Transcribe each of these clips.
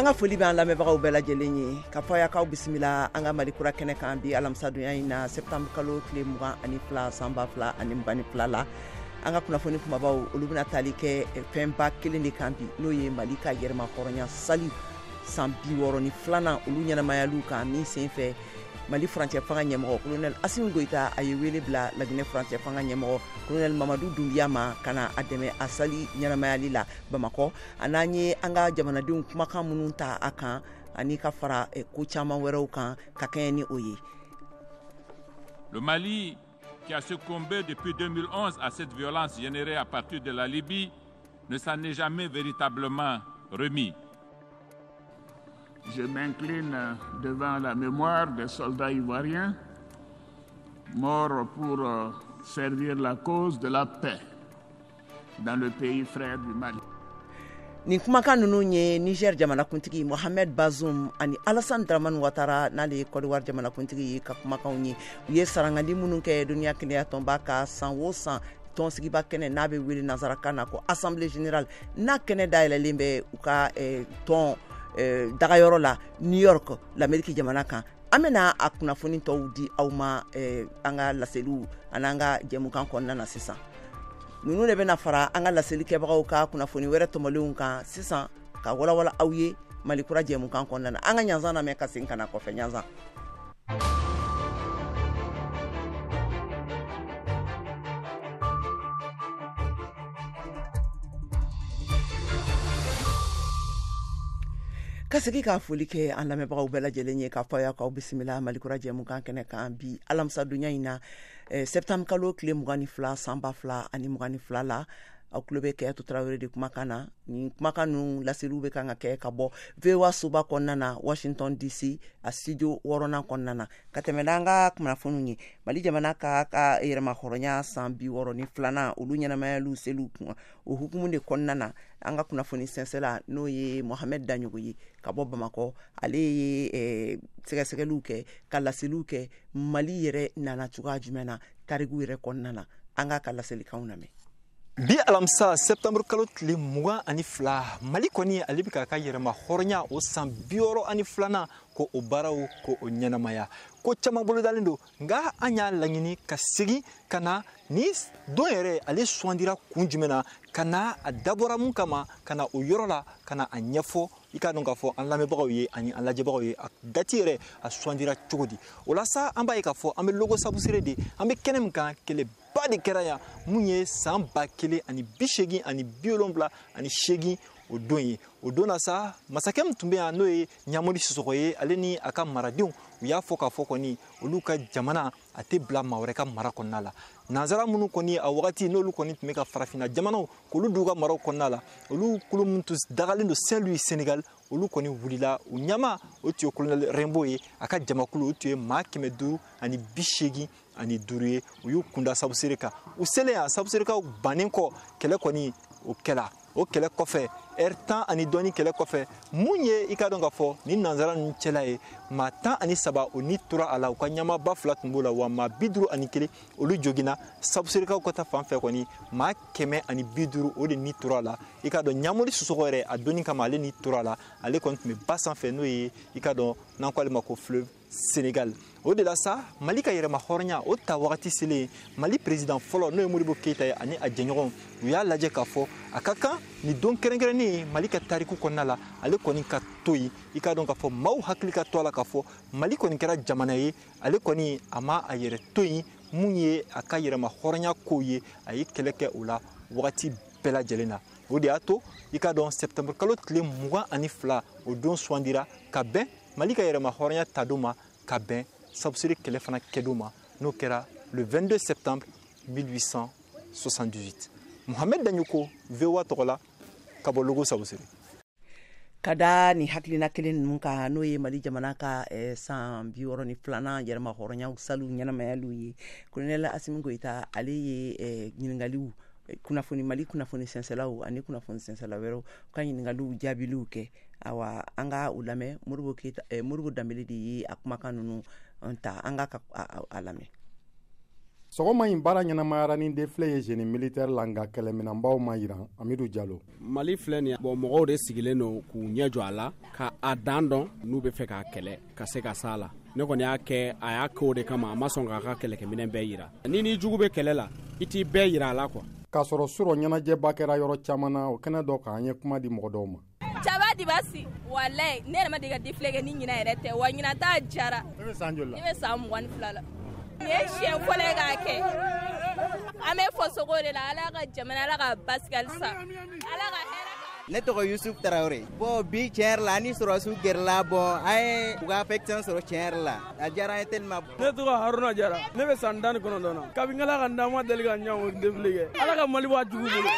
Anga foli ban lamɛbagaw bɛɛ lajɛlen ye ka fɔ y'akaw bisimila an ka Mali kura kɛnɛ kan bi alamisa donya in na septembre kalo tile 22 san 2022 la an ka kunnafoni kumabaw olu bɛna tali kɛ fɛnba kelen de kan bi n'o ye Mali ka yɛrɛma hɔrɔnya sali san 62 olu ɲɛnamayalu kan min sen fɛ Mali furancɛ fanga ɲɛmɔgɔ colonel Assimi Goïta a ye wele bila Laginɛ furancɛ fanga ɲɛmɔgɔ colonel Mamadou Doumbia ma kana a dɛmɛ a sali ɲɛnamayali la Bamakɔ an'an ye an ka jamanadenw kumakan minnu ta a kan ani ka fara ko caman wɛrɛw kan ka kɛɲɛ ni o ye. Le Mali, qui a succombé depuis 2011 à cette violence générée à partir de la Libye, ne s'en est jamais véritablement remis. Je m'incline devant la mémoire des soldats ivoiriens morts pour servir la cause de la paix dans le pays frère du Mali. Ni kumakan ninnu ye Niger jamanakuntigi Mohamed Bazoum ani Alassane Dramane Ouattara n'ale Côte d'Ivoire jamanakuntigi ye ka kumakanw ye u ye sarangani minnu kɛ duniya kɛnɛya tɔnba ka san o san tɔnsigiba kɛnɛ n'a bɛ wele nazarakan na ko Assemblée Générale n'a kɛnɛ dayɛlɛlen bɛ u ka tɔn dagayɔrɔ la New York l'Amérique jamana kan an bɛna a kunnafoni tɔw di aw ma an ka laseliw an'an ka jɛmukan kɔnɔna na sisan ninnu de bɛna fara an ka laselikɛbagaw ka kunnafoni wɛrɛ tɔmɔlenw kan sisan ka walawala aw ye Mali kura jɛmukan kɔnɔna na an ka ɲanzan lamɛn ka segin ka na kɔfɛ ɲanzan. Ka segi ka foli kɛ an lamɛbagaw bɛɛ lajɛlen ye ka fɔ y'akaw bisimila Mali kura jɛmukan kɛnɛ kan bi alamisa donya in na septembre kalo tile 22 san 2022 la aw tulo bɛ Kɛyatu Tarawele de kumakan na ni kumakan ninnu laseliw bɛ kan ka kɛ ka bɔ VOA soba kɔnɔna na Washington DC a studio 6nan kɔnɔna na ka tɛmɛ n'an ka kunnafoniw ye Mali jamana ka yɛrɛma hɔrɔnya san 62 olu ɲɛnamayalu seliw o hukumu de kɔnɔna na an ka kunnafoni sɛnsɛla n'o ye Mohamed Danyogo ye ka bɔ Bamakɔ ale ye sɛgɛsɛgɛliw kɛ ka laseliw kɛ Mali yɛrɛ nana cogoya jumɛn na tarigu yɛrɛ kɔnɔna na an ka laselikanw lamɛn. Bi alamisa septembre kalo tile 22 Mali kɔni ale bɛ ka yɛrɛma hɔrɔnya o san 62 ko o baaraw ko o ɲɛnamaya ko caman bolodalen don nka an y'a laɲini ka segin ka na ni don yɛrɛ ale sugandira kun jumɛn na ka na a dabɔra mun kama ka na o yɔrɔ la ka na a ɲɛfɔ i k'a dɔn k'a fɔ an lamɛnbagaw ye ani an lajɛbagaw ye a dati yɛrɛ a sugandira cogo di o la sa an b'a ye k'a fɔ an bɛ logo sabusere de an bɛ kɛnɛ min kan kɛlɛ ba de kɛra yan mun ye san 1978 o don ye o don na sa masakɛ min tun bɛ yan n'o ye Ɲamori Sisɔkɔ ye ale ni a ka maradenw u y'a fɔ k'a fɔ kɔni olu ka jamana a tɛ bila maa wɛrɛ ka mara kɔnɔna la nanzara minnu kɔni a wagati n'olu kɔni tun bɛ ka farafinna jamanaw k'olu d'u ka maraw kɔnɔna la olu kulu minnu tun dagalen don Saint-Louis Sénégal olu kɔni wulila u ɲama o tun ye colonel Rembo ye a ka jamakulu o tun ye maa 585 ye u y'u kunda sabusere kan u selen yan sabuserekaw bannen kɔ kɛlɛ kɔni o kɛla o kɛlɛ kɔfɛ heure 10 ani dɔɔni kɛlɛ kɔfɛ mun ye i ka dɔn k'a fɔ ni nanzara ninnu cɛla ye maa 13 o ni tora a la u ka ɲamaba 2 tun b'o la wa maa 51 olu joginna sabuserekaw ka taa fan fɛ kɔni maa 150 o de ni tora a la i ka dɔn Ɲamori Sisɔkɔ yɛrɛ a donni kama ale ni tora a la ale kɔni tun bɛ ba sanfɛ n'o ye i ka dɔn n'an ko ale ma ko fleuve Sénégal o de la sa Mali ka yɛrɛma hɔrɔnya o ta wagati selen Mali président fɔlɔ n'o ye Modibo Keyita ye ani a jɛɲɔgɔnw u y'a lajɛ k'a fɔ a ka kan ni don kɛrɛnkɛrɛnnen Mali ka tariku kɔnɔna la ale kɔni ka to yen i ka dɔn k'a fɔ maaw hakili ka to a la k'a fɔ Mali kɔni kɛra jamana ye ale kɔni a ma a yɛrɛ to yen mun ye a ka yɛrɛma hɔrɔnya kow ye a ye kɛlɛ kɛ o la wagati bɛɛ lajɛlen na o de y'a to i ka dɔn septembre kalo tile 22 o don sugandira ka bɛn Mali ka yɛrɛma hɔrɔnya tadon ma ka bɛn sabusere kɛlɛ fana kɛdon ma n'o kɛra le 22 septembre 1878 Mohamed Danyogo VOA tɔgɔ la ka bɔ logo sabusere ka da ni hakilina kelen ninnu kan n'o ye Mali jamana ka san 62 yɛrɛma hɔrɔnyaw salu ɲɛnamayalu ye colonel Assimi Goïta ale ye ɲininkaliw kunnafoni Mali kunnafoni sɛnsɛlaw ani kunnafoni sɛnsɛla wɛrɛw ka ɲininkaliw jaabiliw kɛ awa an ka u lamɛn Modibo Dambele de ye a kumakan ninnu ta an ka a lamɛn. sɔgɔma in baara ɲɛnamayara ni défilé ye génie militaire la nka kɛlɛminɛnbaw ma yiran Amidou Diallo. Mali filɛ nin bon mɔgɔw de sigilen don k'u ɲɛ jɔ a la ka a dan dɔn n'u bɛ fɛ k'a kɛlɛ ka se ka s'a la. Ne kɔni y'a kɛ a y'a kɛ o de kama a ma sɔn k'a ka kɛlɛkɛminɛn bɛɛ yira. Ni jugu bɛ kɛlɛ la i t'i bɛɛ yira a la quoi. K'a sɔrɔ surɔ ɲɛnajɛba kɛra yɔrɔ caman na o kɛnɛ dɔ kan an ye kuma di mɔgɔ dɔw ma. Caba di basi walayi ne yɛrɛ ma deli ka défilé kɛ ni ɲina yɛrɛ tɛ wa ɲina ta jara. Ne bɛ san joli la? Ne bɛ san 22 la. Nin ye siɲɛ fɔlɔ ye k'a kɛ. An bɛ fɔ sogo de la Ala ka jamana Ala ka basigi halisa. Ala ka hɛrɛ ne tɔgɔ Yusuf Tarawele. Bon bi tiɲɛ yɛrɛ la ani sɔrɔsiw gɛrɛla bon an ye u ka affection sɔrɔ tiɲɛ yɛrɛ la a diyara an ye tellement. Ne tɔgɔ Haruna Jara ne bɛ san 19 na kabini Ala ka n ma deli ka ɲɛ o défilé kɛ Ala ka Mali bɔ a jugu bolo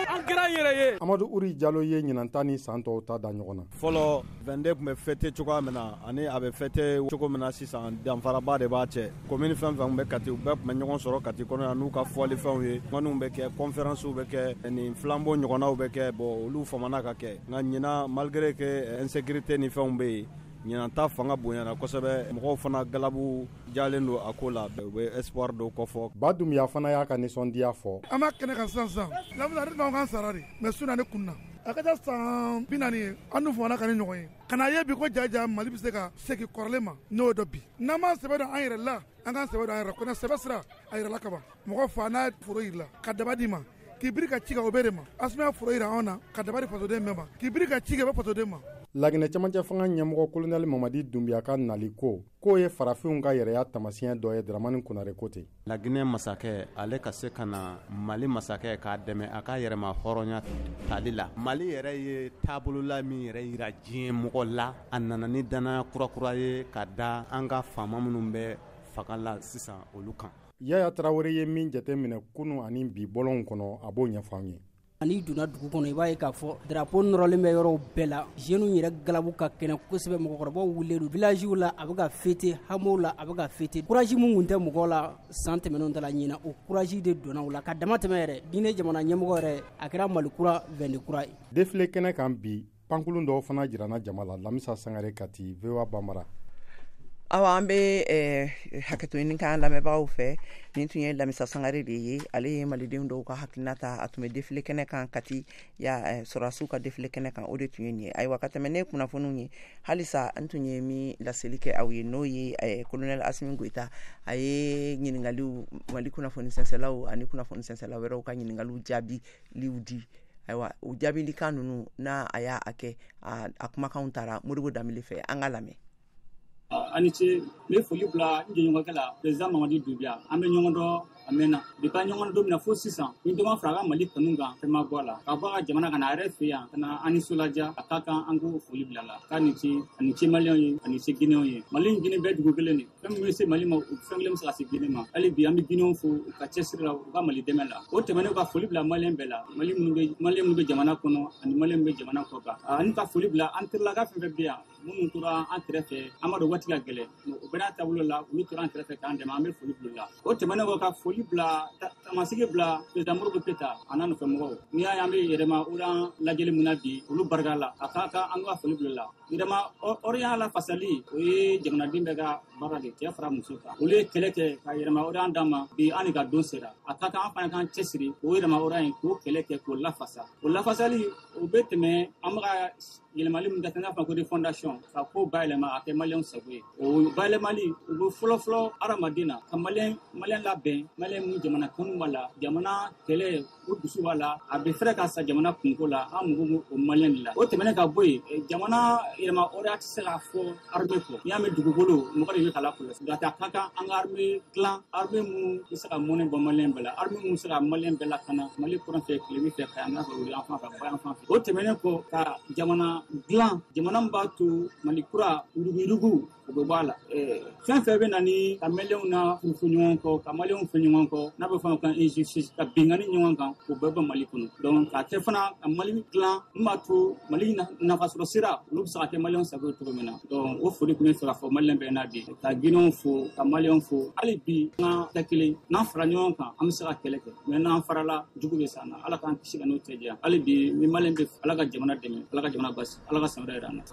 an kɛra an yɛrɛ ye. Amadou Uri Diallo ye ɲinanta ni san tɔw ta da ɲɔgɔn na. Fɔlɔ 22 tun bɛ fêté cogoya min na ani a bɛ fêté cogo min na sisan danfaraba de b'a cɛ. Commune fɛn fɛn bɛ Kati u bɛɛ tun bɛ ɲɔgɔn sɔrɔ Kati kɔnɔ yan n'u ka fɔlifɛnw ye ŋɔniw bɛ kɛ conférence bɛ kɛ ni flambeau ɲɔgɔnnaw bɛ kɛ bon olu famana ka kɛ. Nka ɲina malgré que insécurité ni fɛnw bɛ yen ɲinan ta fanga bonyana kosɛbɛ mɔgɔw fana galabu jalen don a ko la u bɛ espoir dɔw kɔfɔ. Badumuya fana y'a ka nisɔndiya fɔ. An b'a kɛnɛ kan sisan lafiya de b'an kan sara de mais su na ne kunna a ka taa san 40 ye an dun fɔna ka ni ɲɔgɔn ye ka na ye bi ko jaja Mali bɛ se ka segin kɔrɔlen ma n'o dɔ bi n'an m'an sɛbɛ dɔn an yɛrɛ la an k'an sɛbɛ dɔn an yɛrɛ ko sɛbɛ sira a yɛrɛ la kaban mɔgɔ fa n'a foro yirila ka daba d'i ma k'i biri ka ci kɛ o bɛ de ma Asumaya foro yira anw na ka daba di fasoden bɛɛ ma k'i biri ka ci kɛ o bɛ fasoden ma. Laginɛ cɛmancɛ fanga ɲɛmɔgɔ colonel Mamadi Dunbiya ka nali k'o ye farafinw ka yɛrɛya tamasiyɛn dɔ ye Dramani Konare ko ten. Laginɛ masakɛ ale ka se ka na Mali masakɛ k'a dɛmɛ a ka yɛrɛma hɔrɔnya tali la. Mali yɛrɛ ye taabolola min yɛrɛ yira diɲɛ mɔgɔ la a nana ni danaya kurakura ye ka da an ka faama minnu bɛ fanga la sisan olu kan. Yaya Tarawele ye min jate minɛ kunu ani bi bɔlɔnw kɔnɔ a b'o ɲɛfɔ an ye. Ani donna dugu kɔnɔ i b'a ye k'a fɔ drapeau nɔrɔlen bɛ yɔrɔw bɛɛ la jeunes yɛrɛ galabu ka kɛnɛ kosɛbɛ mɔgɔkɔrɔbaw wulilen don villagew la a bɛ ka fêter hameaux la a bɛ ka fêter courage mun tun tɛ mɔgɔw la san tɛmɛnenw ta la ɲina o courage de donna u la ka dama tɛmɛ yɛrɛ diinɛ jamana ɲɛmɔgɔ yɛrɛ a kɛra Malikura 22 kura ye. Défilé kɛnɛ kan bi pankulun dɔw fana jirana jama la Lamisa Sangare Kati VOA Bambara. Awa an bɛ hakɛto ɲini k'an lamɛnbagaw fɛ nin tun ye Lamisa Sangare de ye ale ye malidenw dɔw ka hakilina ta a tun bɛ défilé kɛnɛ kan Kati sɔrɔdasiw ka défilé kɛnɛ kan o de tun ye nin ye ayiwa ka tɛmɛ ne kunnafoniw ye halisa n tun ye min laseli kɛ aw ye n'o ye colonel Asimi Goita a ye ɲininkaliw Mali kunnafoni sɛnsɛnlaw ani kunnafoni sɛnsɛnla wɛrɛw ka ɲininkaliw jaabiliw di ayiwa o jaabilikan ninnu n'a a y'a kɛ a kumakanw taara Modibo Dambele fɛ an ka lamɛn. Ani ce ne foli bila n jɛɲɔgɔnkɛ la président Mamadi Dunbiya an bɛ ɲɔgɔn dɔn a mɛnna depuis an ɲɔgɔn don min na fo sisan ni dɔ ma fara a ka Mali kanu kan fɛn ma bɔ a la ka bɔ a ka jamana ka na a yɛrɛ fɛ yan ka na an ni so ladiya a ka kan an k'o foli bila la k'a ni ce ani ce maliyɛnw ye ani ce ginɛw ye Mali ni Ginɛ bɛɛ dugu kelen de fɛn min bɛ se Mali ma fɛn kelen bɛ se ka se Ginɛ ma hali bi an bɛ Ginɛw fo u ka cɛsiri la u ka Mali dɛmɛ la o tɛmɛnen ka foli bila maliyɛn bɛɛ la maliyɛn minnu bɛ jamana kɔnɔ ani maliyɛn minnu bɛ jamana kɔ kan ani ka foli bila an terilaka fɛn fɛn bɛ yan minnu tora an kɛrɛfɛ an b'a dɔn waati ka gɛlɛn o bɛɛ n'a taabolo la olu tora an kɛrɛfɛ k'an dɛmɛ an bɛ foli bila la o tɛmɛnen kɔ ka foli bila tamasigi bila président Modibo Keita a n'a nɔfɛmɔgɔw n'i y'a ye an bɛ yɛrɛma o lajɛli min na bi olu barika la a ka kan an ka foli bila la yɛrɛma Orient lafasali o ye jamanaden bɛɛ ka baara de cɛ fara muso kan olu ye kɛlɛ kɛ ka yɛrɛma Orient d'an ma bi an ka don sera a ka kan an fana k'an cɛsiri o yɛrɛma Orient k'o kɛlɛ kɛ k'o lafasa o lafasali o bɛ tɛmɛ an bɛ ka yɛlɛmali min kɛ n'a fɔ ko de fondation ka ko bayɛlɛma a kɛ maliyɛnw sago ye o bayɛlɛmali u bɛ fɔlɔfɔlɔ adamaden na ka maliyɛn labɛn maliyɛn min jamana kanu b'a la jamana kɛlɛ o dusu b'a la a bɛ fɛrɛ ka sa jamana kunko la an mago b'o o maliyɛn de la o tɛmɛnen ka bɔ yen jamana yɛlɛma Orient tɛ se k'a fɔ armée kɔ n'i y'a mɛn dugukolo mɔgɔ de bɛ k'a lakɔlɔsi nka a ka kan an ka armée dilan armée minnu bɛ se ka mɔnɛ bɔ maliyɛn bɛɛ la armée minnu bɛ se ka maliyɛn bɛɛ lakana Mali kɔrɔn fɛ tilebin fɛ ka yan fɛ wuli an fan fɛ ba yan fan fɛ o tɛmɛnen kɔ ka jamana dilan jamana min b'a to Mali kura yurugu o bɛ bɔ a la fɛn fɛn bɛ na ni ka maliyɛnw na furufu ɲɔgɔn kɔ ka maliyɛnw fɛ ɲɔgɔn kɔ n'a bɛ fɔ kan injustice ka bɛnkanni ɲɔgɔn kan o bɛɛ bɛ Mali kɔnɔ donc k'a kɛ fana ka Mali dilan min b'a to Mali nafasɔrɔ sira olu bɛ se ka kɛ maliyɛnw sago ye cogo min na donc o foli tun bɛ fɛ ka fɔ maliyɛn bɛɛ n'a bi ka Ginɛw fo ka maliyɛnw fo hali bi an ka kɛ kelen n'an fara ɲɔgɔn kan an bɛ se ka kɛlɛ kɛ mais n'an farala jugu bɛ s'an na Ala k'an kisi ka n'o cɛ janya hali bi ni maliyɛn bɛ Ala ka jamana dɛmɛ Ala ka jamana basi Ala ka san wɛrɛ yira an na.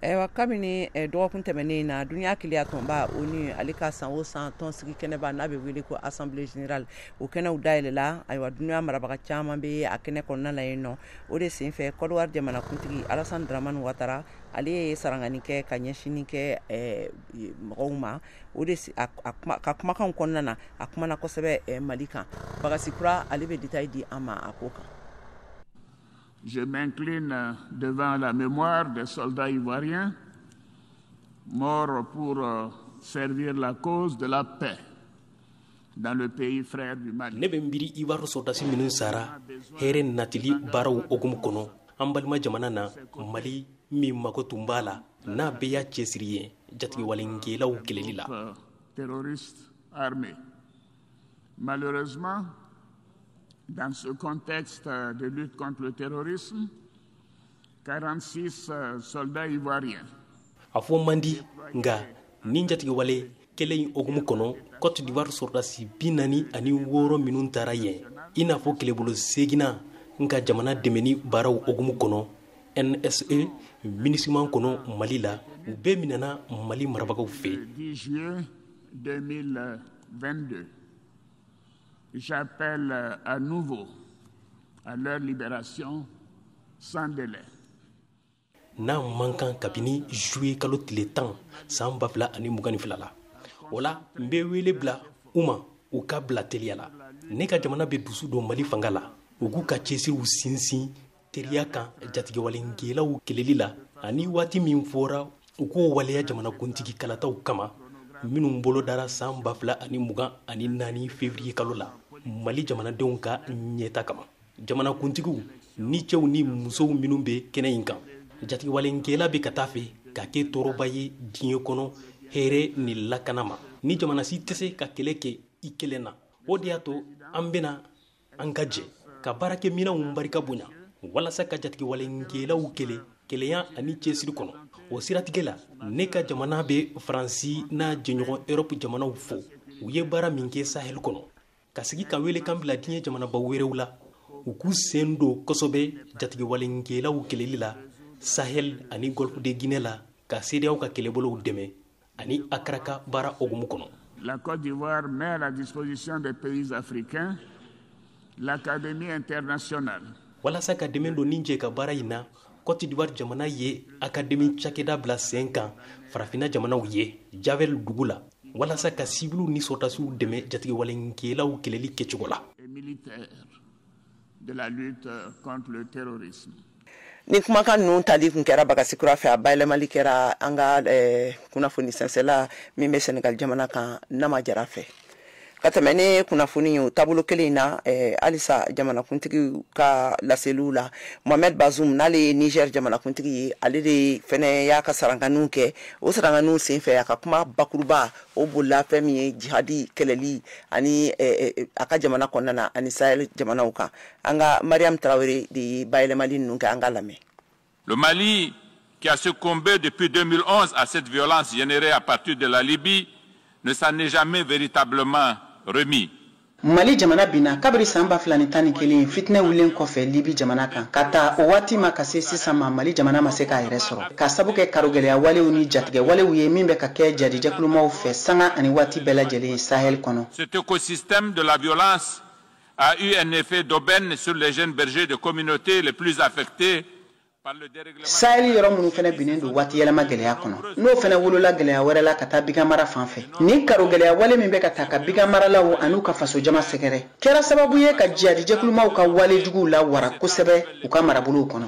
Ewa kabini dɔgɔkun tɛmɛnen na dunya kiliya tɔnba ONU ale ka san o san tɔn sigi kɛnɛba n'a bɛ wele ko Assemblée Générale o kɛnɛw dayɛlɛla ayiwa dunya marabaga caman bɛ a kɛnɛ kɔnɔna la yen nɔ o de senfɛ Côte d'Ivoire jamanakuntigi Alassane Dramane Ouattara ale ye sarangani kɛ ka ɲɛsini kɛ mɔgɔw ma o de ka kumakanw kɔnɔna na a kumana kosɛbɛ Mali kan Bagasi Kura ale bɛ détail di an ma a ko kan. Je m'incline devant la mémoire des soldats ivoiriens morts pour servir la cause de la paix dans le pays frère du Mali. Ne bɛ n biri Ivoire soldats minnu sara hɛrɛ natili baaraw hokumu kɔnɔ an balima jamana na Mali min mago tun b'a la n'a bɛɛ y'a cɛsiri ye jatigɛwalenkɛlaw kɛlɛli la. Terroristes armés. Malheureusement, dans ce contexte de lutte contre le terrorisme, 46 soldats ivoiriens. A fɔ man di nka nin jatigɛwale kɛlɛ in hokumu kɔnɔ Côte d'Ivoire soldats 46 minnu taara yen i n'a fɔ kɛlɛbolo segina nka jamana dɛmɛni baaraw hokumu kɔnɔ NSE MINUSMA kɔnɔ Mali la u bɛɛ minɛna Mali marabagaw fɛ. 10 juillet 2022. J'appelle à nouveau à leur libération sans délai. N'a manquant kabini juillet kalo tile 10 san 2022 la. O la n bɛ wele bila u ma u ka bila teliya la. Ne ka jamana bɛ dusu don Mali fanga la. U k'u ka cɛsiriw sinsin teriya kan jatigɛwalenkɛlaw kɛlɛli la ani waati min fɔra u k'o waleya jamanakuntigi kalataw kama minnu bolo dara san 2024 février kalo la. Mali jamanadenw ka ɲɛta kama jamanakuntigiw ni cɛw ni musow minnu bɛ kɛnɛ in kan jatigɛwalenkɛla bɛ ka taa fɛ ka kɛ tɔɔrɔba ye diɲɛ kɔnɔ hɛrɛ ni lakana ma ni jamana si tɛ se ka kɛlɛ kɛ i kelen na o de y'a to an bɛna an ka jɛ ka baarakɛminɛnw barika bonya walasa ka jatigɛwalenkɛlaw kɛlɛ kɛlɛya ani cɛsiri kɔnɔ o siratigɛ la ne ka jamana bɛ Faransi n'a jɛɲɔgɔn Europe jamanaw fo u ye baara min kɛ Sahel kɔnɔ ka sigi ka wele kan bila diɲɛ jamanaba wɛrɛw la u k'u sen don kosɛbɛ jatigɛwalenkɛlaw kɛlɛli la Sahel ani Golfe de Guinée la ka CEDEAO ka kɛlɛbolow dɛmɛ ani Accra ka baara hokumu kɔnɔ. La Côte d'Ivoire met à la disposition des pays africains l'Académie internationale. Walasa ka dɛmɛ don nin jɛ ka baara in na Côte d'Ivoire jamana ye Académie cakɛda bila sen kan farafinna jamanaw ye Javel dugu la walasa ka sibilu ni sɔrdasiw dɛmɛ jatigɛwalenkɛlaw kɛlɛli kɛcogo la. Militaire de la lutte contre le terrorisme. Ni kumakan ninnu tali kun kɛra Bagasi Kura fɛ a bayɛlɛmali kɛra an ka kunnafoni sɛnsɛla min bɛ Senegal jamana kan Nama Jara fɛ. Ka tɛmɛ ni kunnafoni ye o taabolo kelen na halisa jamanakuntigi ka laseliw la Mohamed Bazoum n'ale ye Niger jamanakuntigi ye ale de fɛnɛ y'a ka saranganiw kɛ o saranganiw senfɛ a ka kuma bakuruba o bolila fɛn min ye jihadi kɛlɛli ani a ka jamana kɔnɔna na ani Sahel jamanaw kan an ka Mariam Traoré de ye bayɛlɛmali ninnu kɛ an ka lamɛn. Le Mali, qui a succombé depuis 2011 à cette violence générée à partir de la Libye, ne s'en est jamais véritablement remis. Mali jamana bina kabiri san 2011 fitna wulen kɔfɛ Libi jamana kan ka taa o waati ma ka se sisan ma Mali jamana ma se k'a yɛrɛ sɔrɔ ka sabu kɛ karogɛlɛya walew ni jatigɛ walew ye min bɛ ka kɛ jadijɛkulumaw fɛ sanga ani waati bɛɛ lajɛlen Sahel kɔnɔ. Cet écosystème de la violence a eu un effet d'aubaine sur les jeunes bergers de communautés les plus affectés. Sahel yɔrɔ minnu fɛnɛ binnen don waati yɛlɛma gɛlɛya kɔnɔ n'o fɛnɛ wolola gɛlɛya wɛrɛ la ka taa bigamara fan fɛ ni karo gɛlɛya wale min bɛ ka taa ka bigamaralaw an'u ka faso jama sɛgɛrɛ kɛra sababu ye ka jihadijɛkulumaw ka wale juguw la wara kosɛbɛ u ka marabolow kɔnɔ.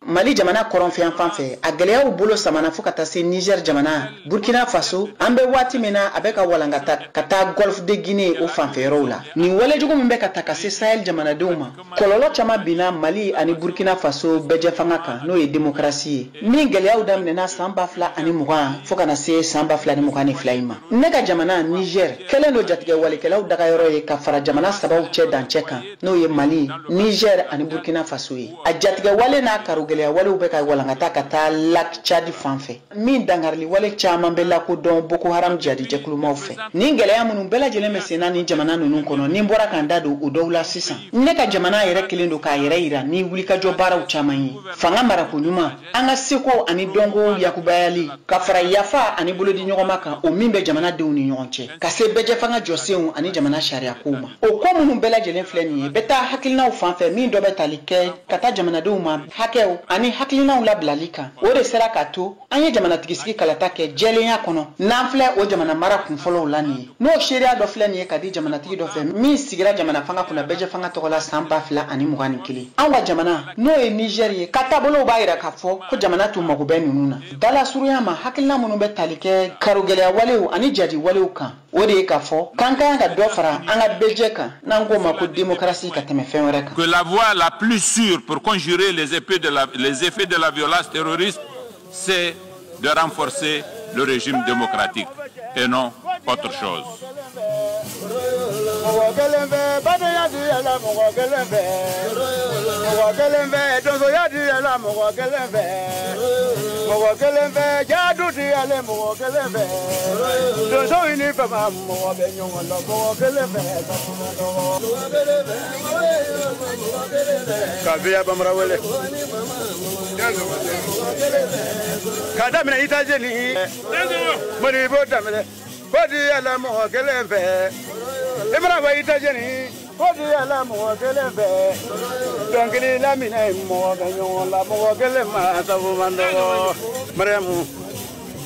Mali jamana kɔrɔnfɛn fan fɛ a gɛlɛyaw bolo samana fo ka taa se Niger jamana Burkina Faso an bɛ waati min na a bɛ ka walankata ka taa Golfe de Guinée o fanfɛ yɔrɔw la nin wale jugu min bɛ ka taa ka se Sahel jamanadenw ma kɔlɔlɔ caman binna Mali ani Burkina Faso bɛɛ fanga kan n'o ye démocratie ye min gɛlɛyaw daminɛna san 2020 fo kana se san 2022 ma ne ka jamana Niger kɛlen do jatigɛ walekɛlaw dagayɔrɔ ye ka fara jamana sabaw cɛ dancɛ kan n'o ye Mali Niger ani Burkina Faso ye a jatigɛ wale n'a karo gɛlɛya walew bɛ ka walankata ka taa lac Tchad fan fɛ min dangarili wale caman bɛ lakodɔn Boko Haram jihadijɛkulumaw fɛ ni gɛlɛya minnu bɛɛ lajɛlen bɛ senna ni jamana ninnu kɔnɔ ni bɔra kan da don o dɔw la sisan ne ka jamana yɛrɛ kelen do k'a yɛrɛ yira ni wulikajɔ baaraw caman ye fanga mara ko ɲuman an ka seko ani dɔnko yakubayali ka fara yafa ani bolodi ɲɔgɔnma kan o min bɛ jamanadenw ni ɲɔgɔn cɛ ka se bɛɛ fanga jɔsenw ani jamana sariya kow ma o ko minnu bɛɛ lajɛlen filɛ nin ye bɛ taa hakilinaw fanfɛ min dɔ bɛ tali kɛ ka taa jamanadenw ma hakɛw ani hakilinaw labilali kan o de sera ka to an ye jamanatigisi kalata kɛ jɛlenya kɔnɔ n'an filɛ o jamana mara kunfɔlɔw la nin ye n'o seereya dɔ filɛ nin ye ka di jamanatigi dɔ fɛ min sigira jamana fanga kunna bɛɛ fanga tɔgɔ la san 2021 an ka jamana n'o ye Niger ye ka taabolow b'a yira k'a fɔ ko jamana tun mago bɛ ninnu na dala surunya ma hakilina minnu bɛ tali kɛ karogɛlɛya walew ani jadi walew kan o de ye k'a fɔ k'an ka dɔ fara an ka bɛjɛ kan n'an ko ma ko démocratie ka tɛmɛ fɛn wɛrɛ kan. Que la voie la plus sûre pour conjurer les effets de la violence terroriste, c'est de renforcer le régime démocratique et non autre chose. Ibra wa itajeni odi ala mo gele be dongili la mina mo ganyo la mo gele ma sabu mando maremu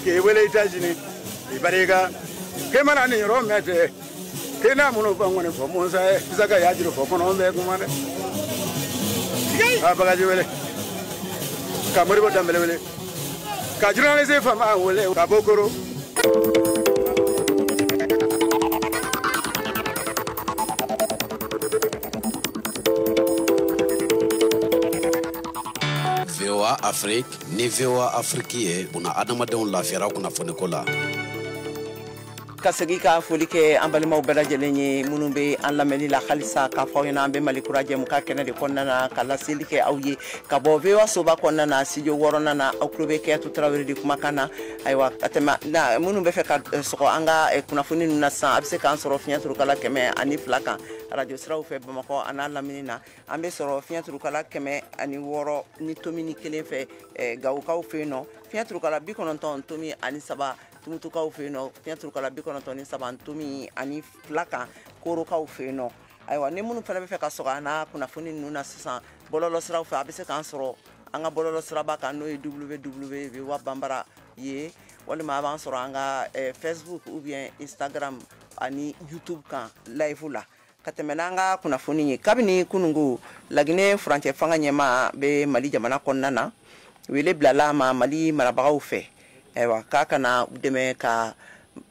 ke wele itajeni ibariga ke mana ni romete ke na muno bangone fo mo sa zaga ya jiro fo kono be kumane abaga jiwele ka mori bo dambele wele ka journaliste fama wele ka bokoro. VOA Afrique ni VOA Afrique ye buna adamadenw lafiyara kunnafoni ko la. Ka segi ka foli kɛ an balimaw bɛɛ lajɛlen ye minnu bɛ an lamɛnni la halisa k'a fɔ aw ɲɛna an bɛ Mali kura jɛmukan kɛnɛ de kɔnɔna na ka laseli kɛ aw ye ka bɔ VOA soba kɔnɔna na studio 6nan na aw tulo bɛ Kɛyatu Tarawele de kumakan na ayiwa ka tɛmɛ minnu bɛ fɛ ka sɔgɔ an ka kunnafoni ninnu na sisan a bɛ se k'an sɔrɔ fiɲɛ turukala 102 kan radio siraw fɛ Bamakɔ a n'a lamini na an bɛ sɔrɔ fiɲɛ turukala 106 ni tomi ni 1 fɛ Gawukaw fɛ yen nɔ fiɲɛ turukala 93 tomi ani 3 Tumutukaw fɛ yen nɔ fiɲɛ turukala 93 tomi ani 2 kan Korokaw fɛ yen nɔ ayiwa ni minnu fana bɛ fɛ ka sɔgɔ an na kunnafoni ninnu na sisan bɔlɔlɔ siraw fɛ a bɛ se k'an sɔrɔ an ka bɔlɔlɔ siraba kan n'o ye www.voa.banbara ye walima a b'an sɔrɔ an ka Facebook ou bien Instagram ani YouTube kan live la ka tɛmɛ n'an ka kunnafoni ye kabini kunungo Laginɛ furancɛ fanga ɲɛma bɛ Mali jamana kɔnɔna na wele bilala ma Mali marabagaw fɛ ayiwa k'a kana u dɛmɛ ka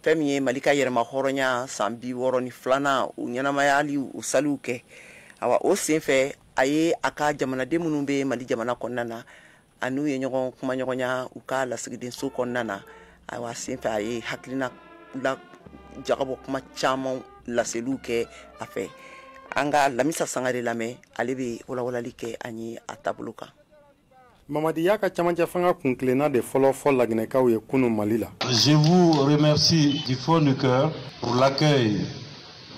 fɛn min ye Mali ka yɛrɛma hɔrɔnya san 62 u ɲɛnamayali u saliw kɛ ayiwa o sen fɛ a ye a ka jamanaden minnu bɛ Mali jamana kɔnɔna na a n'u ye ɲɔgɔn kuma ɲɔgɔnya u ka lasigidenso kɔnɔna na ayiwa sen fɛ a ye hakilina la jagabɔ kuma caman laseliw kɛ a fɛ an ka Lamisa Sangare lamɛn ale bɛ walawalali kɛ an ye a taabolo kan. Mamadi y'a ka camancɛ fanga kunkilenna de fɔlɔ fɔ Laginɛkaw ye kunu Mali la. Je vous remercie du fond du cœur pour l'accueil.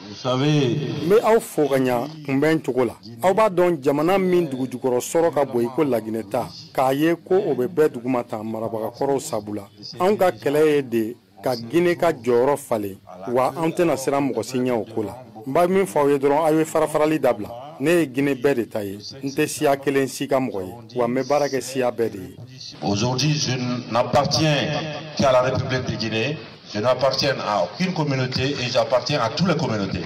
Vous savez, n bɛ aw fo ka ɲa kunbɛn cogo la. Aw b'a dɔn jamana min dugujukɔrɔ sɔrɔ ka bon i ko Laginɛ ta k'a ye ko o bɛ bɛɛ duguma ta marabagakɔrɔw sabu la. Anw ka kɛlɛ ye de ka Guinée ka jɔyɔrɔ falen wa anw tɛna siran mɔgɔ si ɲɛ o ko la. N b'a min fɔ aw ye dɔrɔn aw ye farafarali dabila. Ne ye Guinée bɛɛ de ta ye n tɛ siya kelen si ka mɔgɔ ye wa n bɛ baara kɛ siya bɛɛ de ye. Aujourd'hui, je n'appartiens qu'à la République de Guinée. Je n'appartiens à aucune communauté et j'appartiens à toutes les communautés.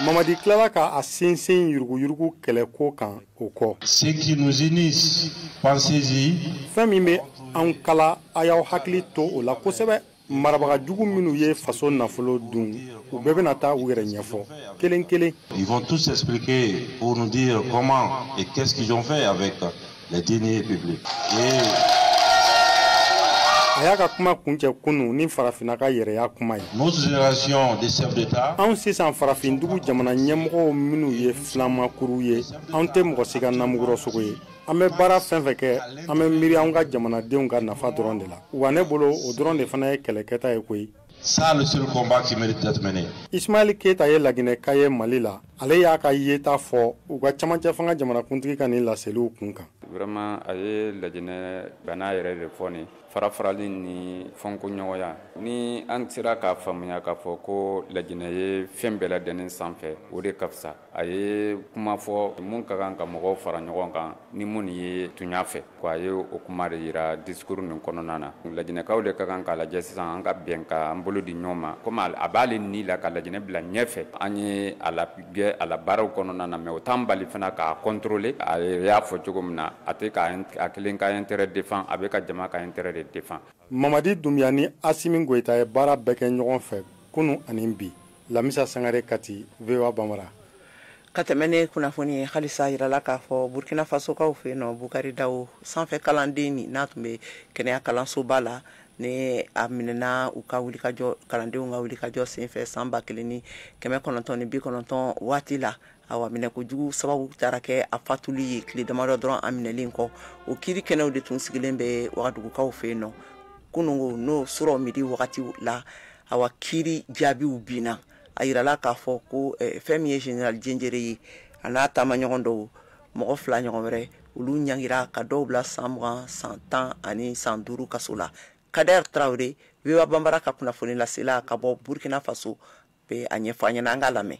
Mamadi tilala ka a sinsin yuruguyurugu kɛlɛko kan o kɔ. Ce qui nous unissent, pensez-y. Fɛn min bɛ anw kala a y'aw hakili to o la kosɛbɛ. Marabagajugu minnu ye faso nafolo dun u bɛɛ bɛna taa u yɛrɛ ɲɛfɔ kelen kelen. Ils vont tous expliquer pour nous dire comment et qu'est-ce qu'ils ont fait avec les deniers publics. A y'a ka kuma kuncɛ kunu ni farafinna ka yɛrɛya kuma ye. Notre génération de chefs d'État. Anw sisan farafindugu jamana ɲɛmɔgɔw minnu ye filamakuru ye anw tɛ mɔgɔ si ka namugurɔsogo ye. An bɛ baara fɛn fɛn kɛ an bɛ miiri anw ka jamanadenw ka nafa dɔrɔn de la. Wa ne bolo o dɔrɔn de fana ye kɛlɛkɛta ye koyi. Ça, le seul combat qui mérite d'être mené. Ismail Keita ye Laginɛ ka ye Mali la. Ale y'a ka yeta fɔ u ka camancɛ fanga jamanakuntigi ka nin laseliw kun kan. Vraiment a ye Laginɛ bana yɛrɛ de fɔ nin farafarali ni fɔnkoɲɔgɔnya ni an sera k'a faamuya k'a fɔ ko Laginɛ ye fɛn bɛɛ lajɛlen sanfɛ o de ka fisa a ye kuma fɔ mun ka kan ka mɔgɔw fara ɲɔgɔn kan ni mun ye tuɲa fɛ ko a ye o kuma de yira discours nin kɔnɔna na Laginɛkaw de ka kan k'a lajɛ sisan an ka bɛn ka an bolo di ɲɔgɔn ma komi a b'ale ni la ka Laginɛ bila ɲɛfɛ an ye a la baaraw kɔnɔna na mais o t'an bali fana k'a contrôler a y'a fɔ cogo min na a tɛ a kelen ka intérêt défend a bɛ ka jama ka intérêt de défend. Mamadi Doumbia ni Asimi Goita ye baara bɛɛ kɛ ɲɔgɔn fɛ kunu ani bi Lamisa Sangare Kati VOA Bambara. Ka tɛmɛ ni kunnafoni ye halisa yirala k'a fɔ Burkina Faso kaw fɛ yen nɔ Bukari Dawo sanfɛ kalanden ni n'a tun bɛ kɛnɛya kalansoba la ni a minɛna u ka wulikajɔ kalandenw ka wulikajɔ senfɛ san 1990 waati la awa minɛ kojugu sababu taara kɛ a fatuli ye tile damadɔ dɔrɔn a minɛlen kɔ o kiiri kɛnɛw de tun sigilen bɛ Wagadugukaw fɛ yen nɔ kunungo n'o sɔrɔ midi wagati la awa kiiri jaabiw binna a yirala k'a fɔ ko fɛn min ye Général Djendjere ye a n'a taama ɲɔgɔn dɔw mɔgɔ fila ɲɔgɔn wɛrɛ olu ɲangira ka dɔw bila san 20 san 10 ani san 5 kaso la Kader Traoré VOA Bambara ka kunnafoni lasela ka bɔ Burkina Faso be a ɲɛfɔ an ɲɛna an ka lamɛn.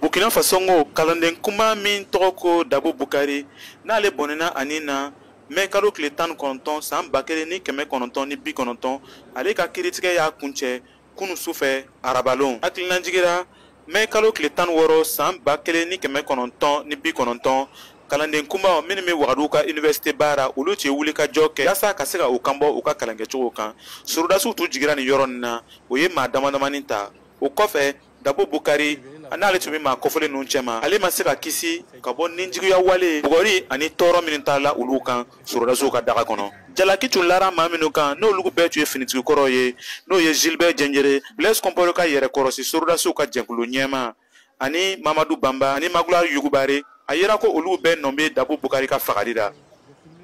Burkina Faso ngo kalanden kuma min tɔgɔ ko Dabo Bukari n'ale bɔnɛna ani na mai kalo tile 19 san 1990 ale ka kiiritigɛ y'a kuncɛ kunu sufɛ arabalon hakilina jigira mai kalo tile 16 san 1990 kalanden kuma minnu bɛ Wagadugu ka université baara olu tɛ wuli ka jɔ kɛ yasa ka se ka u kanbɔ u ka kalankɛcogo kan surudasiw tun jigira nin yɔrɔ nin na o ye maa damadamanin ta o kɔfɛ Dabo Bukari n'ale tun bɛ maa kɔfɔlen ninnu cɛma ale ma se ka kisi ka bɔ ninjuguya wale bugɔri ani tɔɔrɔ minnu taala olu kan surudasiw ka daga kɔnɔ jalaki tun lara maa minnu kan n'olu bɛɛ tun ye finitigikɔrɔ ye n'o ye Gilbert Djendjere Blaise Compaoré ka yɛrɛkɔrɔsi surudasiw ka jɛkulu ɲɛma ani Mamadou Bamba ani Magloire Yugubare a yera ko olu bɛɛ nɔ bɛ Dabo Bukari ka fagali la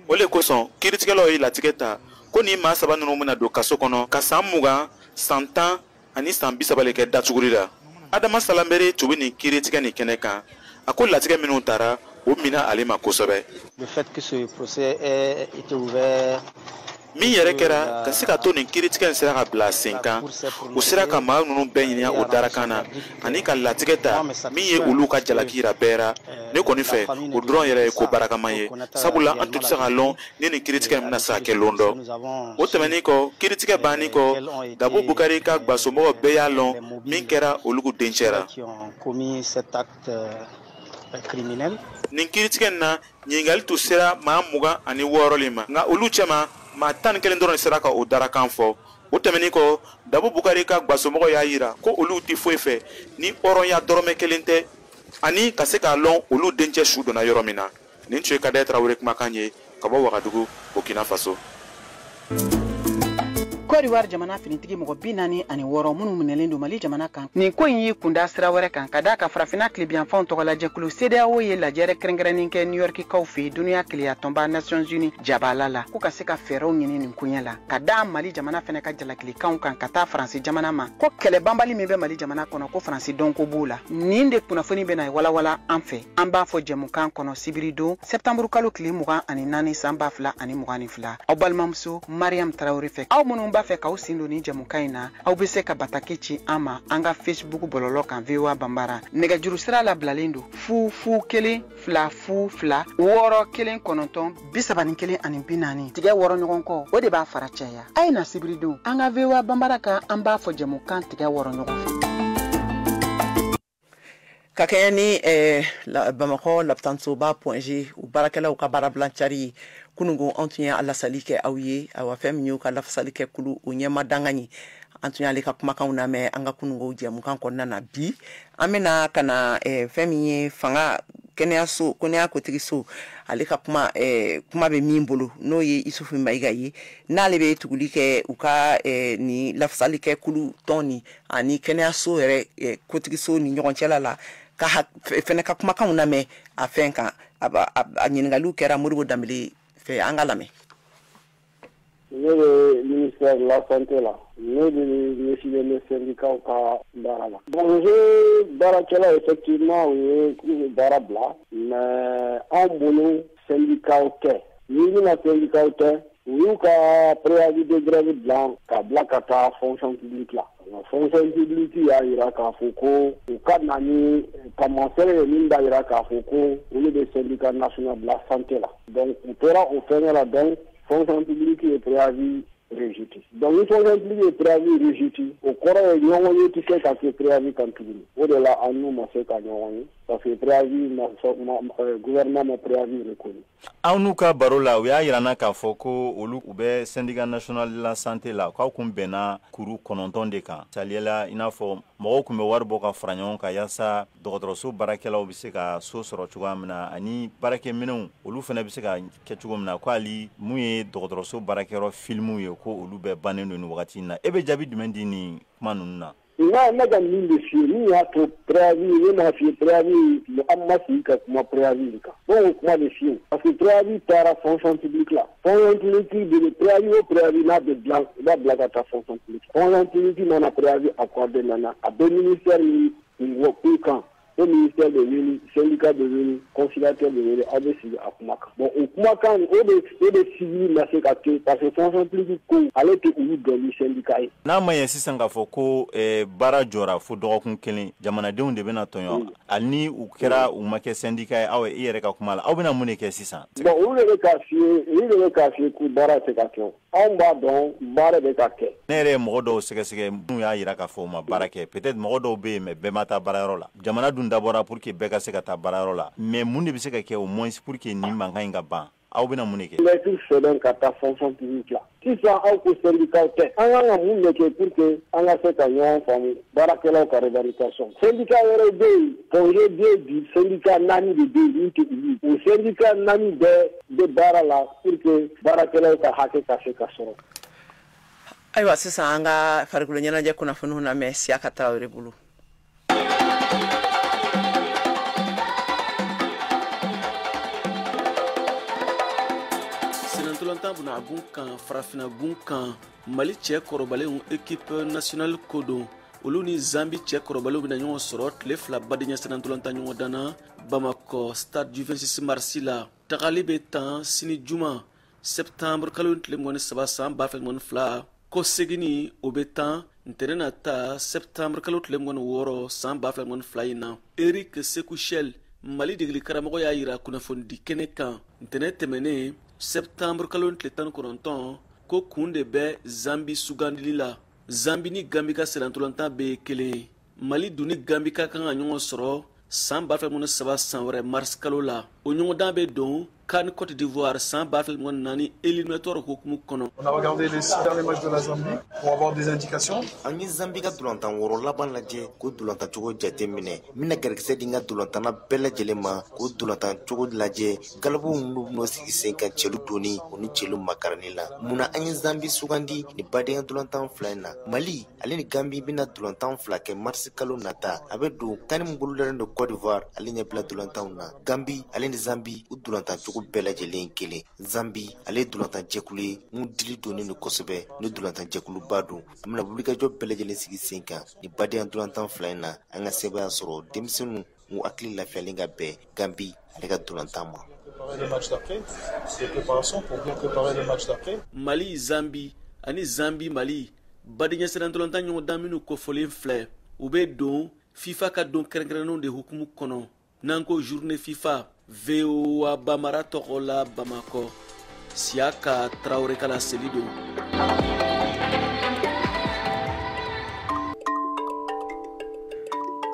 o le kosɔn kiiritigɛlaw ye latigɛ ta ko ni maa saba ninnu bɛna don kaso kɔnɔ ka san 20 san 10 ani san 30 kɛ datuguli la Adama Salambere tun bɛ nin kiiritigɛ nin kɛnɛ kan a ko latigɛ minnu taara o mina ale ma kosɛbɛ. Le fait que ce procès ait été ouvert min yɛrɛ kɛra ka se ka to nin kiiritigɛ in sera ka bila sen kan u sera ka maa ninnu bɛɛ ɲininka o darakan na ani ka latigɛ ta min ye olu ka jalaki yira bɛɛ ra ne kɔni fɛ o dɔrɔn yɛrɛ ye ko barakama ye sabula an tun tɛ se ka lɔn ni nin kiiritigɛ in bɛna se ka kɛ lon dɔ o tɛmɛnen kɔ kiiritigɛ bannen kɔ Dabo Bukari ka gbasomɔgɔ bɛɛ y'a lɔn min kɛra olugu dencɛ ra nin kiiritigɛ in na ɲininkali tun sera maa 26 le ma nka olu cɛma maa 11 dɔrɔn sera ka o darakan fɔ o tɛmɛnen kɔ Dabo Bukari ka gbasomɔgɔ y'a yira ko olu tɛ foyi fɛ ni hɔrɔnya dɔrɔmɛ kelen tɛ ani ka se k'a lɔn olu dencɛ su donna yɔrɔ min na nin tun ye Kader Traoré kumakan ye ka bɔ Wagadugu Burkina Faso. Côte d'Ivoire jamana finitigi mɔgɔ 46 minnu minɛlen don Mali jamana kan nin ko in y'i kunda sira wɛrɛ kan ka da ka farafina tilebiyanfanw tɔgɔ lajɛkulu CEDEAO ye lajɛrɛ kɛrɛnkɛrɛnnen kɛ New York kaw fɛ dunuya keleya tɔnba Nations Unies jabala la ko ka se ka fɛɛrɛw ɲini nin koɲɛ la ka da Mali jamana fɛnɛ ka jalakilikanw kan ka taa Faransi jamana ma ko kɛlɛ banbali min bɛ Mali jamana kɔnɔ ko Faransi dɔnko b'o la nin de kunnafoni bɛna walawala an fɛ an b'a fɔ jɛmukan kɔnɔ sibiridon septembre kalo tile 24 san 2022 aw balimamuso Mariam Traoré fɛ aw minnu b'a fɛ k'aw sen don ni jɛmukan in na aw bɛ se ka bataki ci an ma an ka Facebook bɔlɔlɔ kan VOA Bambara nɛgɛjuru sira labilalen don 002 222 619 31 ani 40 tigɛ wɔrɔ ɲɔgɔn kɔ o de b'a fara caya a ye na sibiridon an ka VOA Bambara kan an b'a fɔ jɛmukan tigɛ wɔrɔ ɲɔgɔn fɛ. Ka kɛɲɛ ni Bamakɔ lapitansoba.g u baarakɛlaw ka baarabilancari ye kunungo an tun ye a lasali kɛ aw ye awa fɛn min y'u ka lafasali kɛ kulu o ɲɛma dangan ye an tun y'ale ka kumakanw lamɛn an ka kunungo jɛmukan kɔnɔna na bi an bɛna ka na fɛn min ye fanga kɛnɛyaso kɛnɛya kotigiso ale ka kuma bɛ min bolo n'o ye Isufu Mayiga ye n'ale bɛ tuguli kɛ u ka ni lafasali kɛ kulu tɔn ni ani kɛnɛyaso yɛrɛ kotigiso ni ɲɔgɔn cɛla la ka fɛnɛ ka kumakanw lamɛn a fɛn kan a ɲininkaliw kɛra Modibo Dambele fɛ an ka lamɛn. le ministère de la Santé là, le syndicat au Barala. Bon, je Barakela effectivement, oui, Barabla, mais en boulot, syndicat au terre. Nous, le syndicat au terre, nous, qu'à préavis de grève blanc, qu'à blacata fonction publique là. Fonction publique, il y a Irak à Foucault, au cas d'année, commencer le Minda Irak à Foucault, au lieu des syndicats nationaux de la santé là. Donc, on pourra offrir là donc, fonction publique et préavis rejeté. Donc, une fonction publique et préavis rejeté, au cours de l'Union, tu sais qu'à ce préavis quand tu dis. Au-delà, à nous, moi, c'est qu'à l'Union, parce que préavis, le gouvernement m'a préavis reconnu. Aounuka Barola, oui, il y en a qu'à Foko, ou le syndicat national de la santé là, quand on bena, Kourou, Kononton de Kan. Saliela, il y a fort, Morokume Warboka Fragnon, Kayasa, Doroso, Barakela, Obiseka, Sosrochuamna, Ani, Barakemino, ou Fenabiseka, Ketchugomna, Kwali, Mouye, Doroso, Barakero, Filmou, Yoko, ou Lube, Banen, Nouatina, Ebe Jabi Dumendini, Manuna. Na mille de filles, il y a trop préavis, il y a fait préavis, le Hamasika, comme préavis. Bon, comment les filles? Parce que préavis par la fonction publique là. Fonction publique, de préavis au préavis là de blanc, la blague à ta fonction publique. Fonction publique, on a préavis accordé maintenant à deux ministères, il y a quand. Au ministère de l'Uni, syndicat de l'Uni, conciliateur de l'Uni, ABC à Kumaka. Bon, au Kumaka, au des civils, parce que fonction publique, allez te ou dans le syndicat. Na maya sisanga foko bara jora fu dogokun kelen jamanadenw de bena tonyo alni u kera u make syndicat awe yere ka kumala aw bena mun ke sisan. Bon, ou le kafier ku bara se ka kyo. On ba don bara de ka ke. Nere mo do sege mu ya yira ka fo ma bara ke peut-être mo do be me be mata bara ro la. Jamana d'abord pour que Beka se kata bararola mais mun de bi se ka ke au moins pour que ni manga inga ban aw bena munike les tout c'est donc kata fonction publique là si ça au ko syndicat te anga mun ne ke pour que anga se ka yon famille barakela ka revendication syndicat yere de congé du syndicat nani de au syndicat nani de barala pour que barakela ka hake ka se ka soro aywa sisa anga farikulo nyana je kuna funu na Messi akata bulu. Buna gunkan farafina gunkan Mali cɛ kɔrɔbalenw équipe nationale kodon olu ni Zambie cɛ kɔrɔbalenw bɛna ɲɔgɔn sɔrɔ tile fila badenya senatolanta ɲɔgɔn dana Bamako stade du 26 mars la tagali bɛ tan sini juma septembre kalo tile 23 san 2022 ko segini o bɛ tan ntɛnɛn na ta septembre kalo tile 26 san 2022 in na Eric Sekushel Mali degeli karamɔgɔ y'a yira kunnafoni kɛnɛ kan ntɛnɛn tɛmɛnen septembre kalon tile 19 ko kun de bɛ Zambie sugandili la Zambie ni Gambie ka selantolantan bɛ kelen Mali dun ni Gambie ka kan ka ɲɔgɔn sɔrɔ san 2023 san wɛrɛ mars kalo la o ɲɔgɔndan bɛ don CAN Côte d'Ivoire san 2024 éliminatoire hukumu kɔnɔ. On a regardé les 6 derniers matchs de la Zambie pour avoir des indications. An ye Zambie ka dolantan wɔɔrɔ laban lajɛ k'o dolantan cogo jate minɛ mina gɛrɛkisɛ di n ka dolantana bɛɛ lajɛlen ma k'o dolantan cogo lajɛ galabu minnu bɛn'o sigi sen kan cɛlu doni o ni cɛlu makarani la munna an ye Zambie sugandi ni badenya dolantan fila in na Mali ale ni Gambie bɛna dolantan fila kɛ mars kalo nata a bɛ don CAN min bolodalen don Côte d'Ivoire ale ɲɛbila dolantanw na Gambie ale ni Zambie u dolantan cogo bɛɛ lajɛlen kelen Zambie ale ye dolantan jɛkulu ye mun dili donnen don kosɛbɛ ni dolantan jɛkuluba don an bɛna wulikajɔ bɛɛ lajɛlen sigi sen kan ni badenya dolantan fila in na an ka sɛbɛya sɔrɔ denmisɛnninw mun hakili lafiyalen ka bɛn Gambie ale ka dolantan ma. Mali Zambie ani Zambie Mali badenya selantolantan ɲɔgɔn dan minnu kofɔlen filɛ u bɛ don FIFA ka don kɛrɛnkɛrɛnnenw de hukumu kɔnɔ n'an ko journée FIFA VOA Bamara tɔgɔ la Bamako Siaka Traoré kala seli don.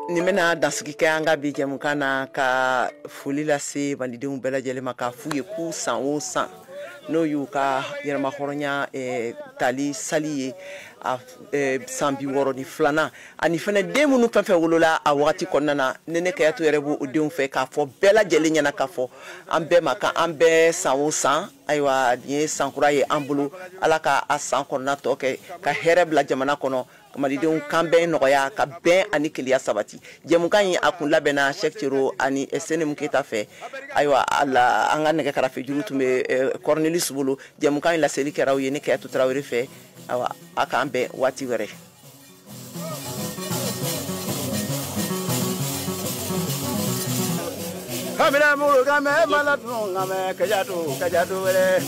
Ni mena dansigi kɛ an ka bi jɛmukan na ka foli lase malidenw bɛɛ lajɛlen ma k'a f'u ye k'u san o san n'o y'u ka yɛrɛmahɔrɔnya tali sali ye a san 62 ani fana den minnu fɛn fɛn wolola a wagati kɔnɔna na Nene Kayato yɛrɛ b'o denw fɛ k'a fɔ bɛɛ lajɛlen ɲɛna k'a fɔ an bɛɛ ma kan an bɛɛ san o san ayiwa nin ye sankura ye an bolo Ala ka a san kɔnɔna tɔ kɛ ka hɛrɛ bila jamana kɔnɔ malidenw kan bɛn nɔgɔya ka bɛn ani keleya sabati jɛmukan yi a kun labɛnna Cheick Thioro ani Senem Keita fɛ ayiwa ala an ka nɛgɛ karafe juru tun bɛ Cornelis bolo jɛmukan yi laseli kɛra u ye ne Kɛyatu Tarawele fɛ ayiwa a k'an bɛn waati wɛrɛ. Kamera mulu kame malatun kame kajatu wele.